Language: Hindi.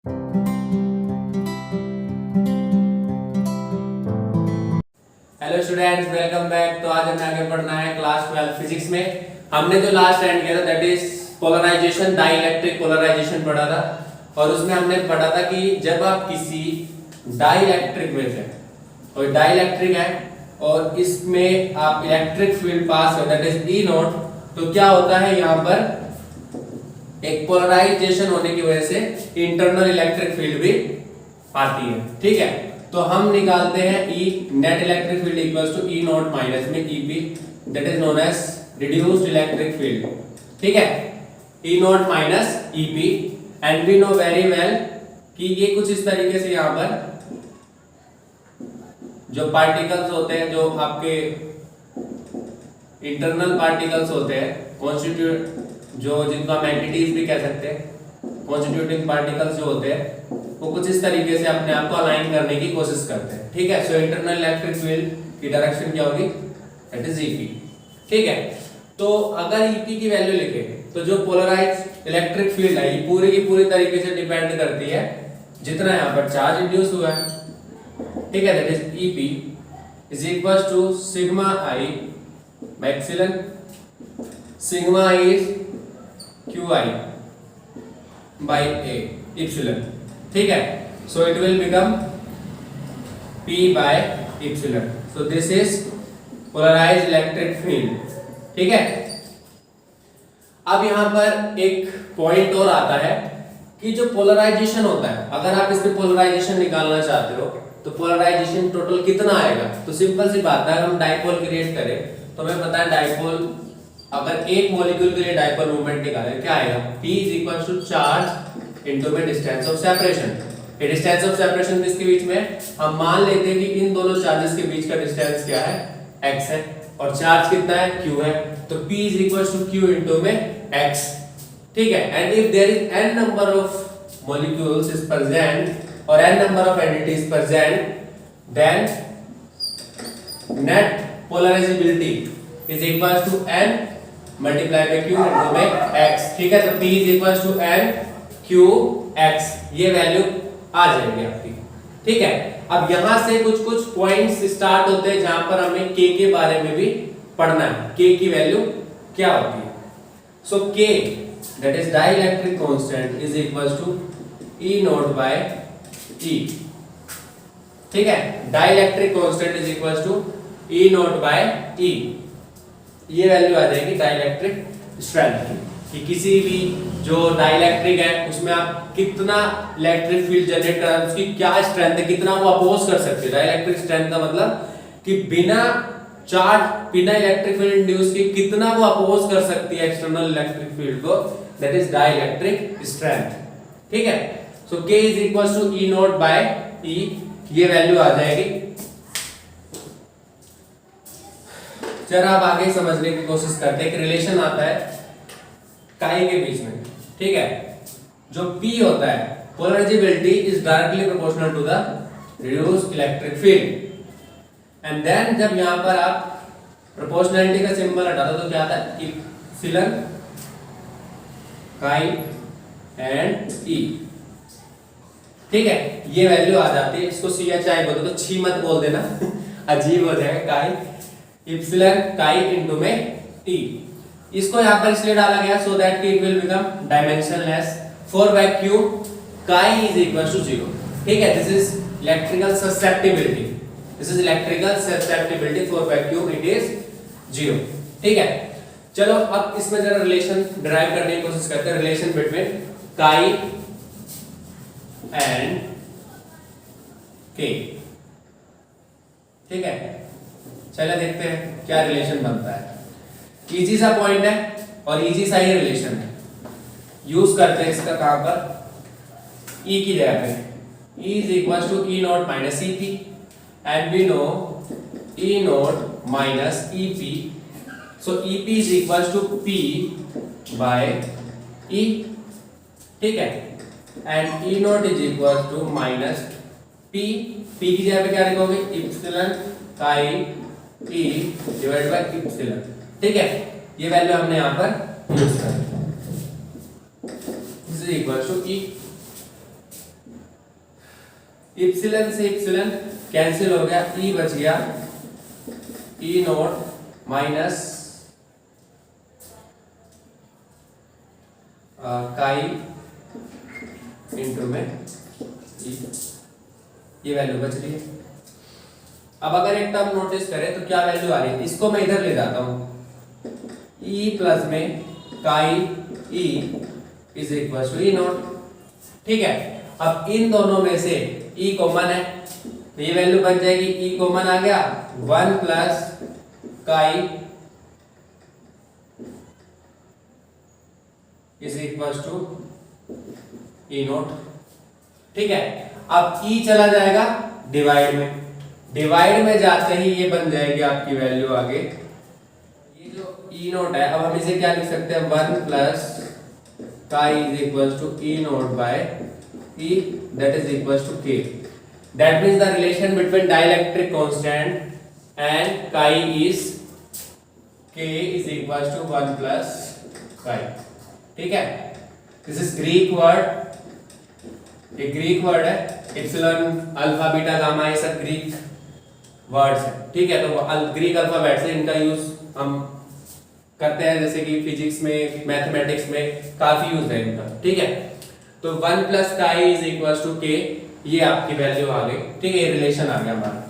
Hello students, welcome back. तो आज हमें आगे पढ़ना है क्लास 12 फिजिक्स में। हमने जो लास्ट एंड किया था that is polarization, dielectric polarization पढ़ा था। और उसमें हमने पढ़ा था कि जब आप किसी डाइइलेक्ट्रिक में थे और डाइइलेक्ट्रिक है और इसमें आप इलेक्ट्रिक फील्ड पास हो दैट इज ई नॉट, तो क्या होता है यहाँ पर एक पोलराइजेशन होने की वजह से इंटरनल इलेक्ट्रिक फील्ड भी आती है। ठीक है, तो हम निकालते हैं E net electric field equals to E naught minus में EP that is known as reduced electric field. ठीक है, E naught minus EP and we know very well कि ये कुछ इस तरीके से यहाँ पर जो पार्टिकल्स होते हैं, जो आपके इंटरनल पार्टिकल्स होते हैं, कॉन्स्टिट्यूट जो जिनको हम एंटिटीज भी कह सकते हैं, कॉन्स्टिट्यूटिंग पार्टिकल्स जो होते हैं वो कुछ इस तरीके से अपने आप को अलाइन करने की कोशिश करते हैं। ठीक है, सो इंटरनल इलेक्ट्रिक फील्ड की डायरेक्शन क्या होगी, दैट इज EP। ठीक है, तो अगर EP की वैल्यू लिखे तो जो पोलराइज्ड इलेक्ट्रिक फील्ड है ये पूरी की पूरी तरीके से डिपेंड करती है जितना यहाँ पर चार्ज इंड्यूस हुआ है। ठीक है, that is EP is equal to sigma I by epsilon. Sigma I is QI by A epsilon. ठीक है, so it will become P by epsilon. So this is polarized electric field. ठीक है, अब यहां पर एक पॉइंट और आता है कि जो पोलराइजेशन होता है, अगर आप इसमें पोलराइजेशन निकालना चाहते हो तो पोलराइजेशन टोटल कितना आएगा। तो सिंपल सी बात है, अगर हम डाइपोल क्रिएट करें तो हमें पता है डाइपोल, अगर एक मॉलिक्यूल के लिए डाइपोल मूवमेंट निकालें क्या आएगा, P is equal to charge into में डिस्टेंस ऑफ सेपरेशन। ये डिस्टेंस ऑफ सेपरेशन किसके बीच में, हम मान लेते हैं कि इन दोनों चार्जेस के बीच का डिस्टेंस क्या है, x है, और चार्ज कितना है, q है। तो P is equal to q into में x। ठीक है, and if there is n number of molecules is present और n number of entities present, then net polarizability is equal to n multiply by q into में x। ठीक है, तो P is equal to n q x, ये वैल्यू आ जाएगी आपकी। ठीक है, अब यहां से कुछ कुछ पॉइंट्स स्टार्ट होते हैं जहां पर हमें k के बारे में भी पढ़ना है, k की वैल्यू क्या होती है। So k that is dielectric constant is equals to E naught by E। ठीक है, dielectric constant is equals to E naught by E। ये वैल्यू आ जाएगी डाइइलेक्ट्रिक स्ट्रेंथ की, कि किसी भी जो डाइइलेक्ट्रिक है उसमें आप कितना इलेक्ट्रिक फील्ड जनरेट कर रहे हैं, उसकी क्या स्ट्रेंथ है, कितना वो अपोज कर सकते हैं। डाइइलेक्ट्रिक स्ट्रेंथ का मतलब कि बिना चार्ज, बिना इलेक्ट्रिक फील्ड इंड्यूस के कितना वो अपोज कर सकती है एक्सटर्नल इलेक्ट्रिक फील्ड को, दैट इज डाइइलेक्ट्रिक स्ट्रेंथ। ठीक है, so K is equal to E naught by E, ये वैल्यू आ जाएगी। जरा आप आगे समझने की कोशिश करते हैं। एक रिलेशन आता है काई के बीच में। ठीक है, जो P होता है, polarizability is directly proportional to the reduced electric field. And then जब यहां पर आप प्रोपोर्शनैलिटी का सिंबल हटा दो तो क्या आता है, इप्सिलॉन काई एंड E। ठीक है, ये वैल्यू आ जाती है। इसको CHI बोलो तो छी मत बोल देना अजीब हो जाएगा। काई इप्सिलॉन काई इनटू में T, इसको यहां पर इसलिए डाला गया so that it will become dimensionless. For vacuum काई इज इक्वल टू 0। ठीक है, this is electrical susceptibility, this is electrical susceptibility for vacuum, it is 0। ठीक है, चलो अब इसमें जरा रिलेशन डिराइव करने की कोशिश करते हैं, रिलेशन बिटवीन काई एंड K। ठीक है, चलो देखते हैं क्या रिलेशन बनता है। इजी सा पॉइंट है और इजी सा ही रिलेशन है, यूज करते हैं इसका कहां पर, E की जगह पे। E is equals to E naught minus EP and we know E naught minus EP, so EP is equals to P by E। ठीक है, and E naught is equals to minus P की जगह पे क्या लिखोगे, इप्सिलॉन काई E डिवाइड बाय इप्सिलॉन। ठीक है, ये वैल्यू हमने यहाँ पर यूज कर this is equal to E। Epsilon से इप्सिलन कैंसिल हो गया, ई बच गया E naught minus chi into में ई, ये वैल्यू बच रही है। अब अगर एक टर्म नोटिस करें तो क्या वैल्यू आ रही है, इसको मैं इधर ले जाता हूं, ई प्लस में chi E is equal to E naught. ठीक है, अब इन दोनों में से ई कॉमन है तो ये वैल्यू बन जाएगी, ई कॉमन आ गया 1 plus chi is equal to E naught. ठीक है, अब ई चला जाएगा डिवाइड में, डिवाइड में जाते ही ये बन जाएगी आपकी वैल्यू आगे, ये जो ई नॉट है, अब हम इसे क्या लिख सकते हैं 1 plus chi is equal to E naught by E that is equal to K. That means the relation between dielectric constant and chi is K is equal to 1 plus chi. ठीक है, दिस इज ग्रीक वर्ड, ये ग्रीक वर्ड है, इप्सिलॉन अल्फा बीटा गामा ये सब ग्रीक वर्ड्स है। ठीक है, तो ग्रीक अल्फाबेट से इनका यूज हम करते हैं, जैसे कि फिजिक्स में मैथमेटिक्स में काफी यूज है इनका। ठीक है, तो 1 plus chi is equal to के, ये आपकी वैल्यू आ गई। ठीक है, ये रिलेशन आ गया हमारा।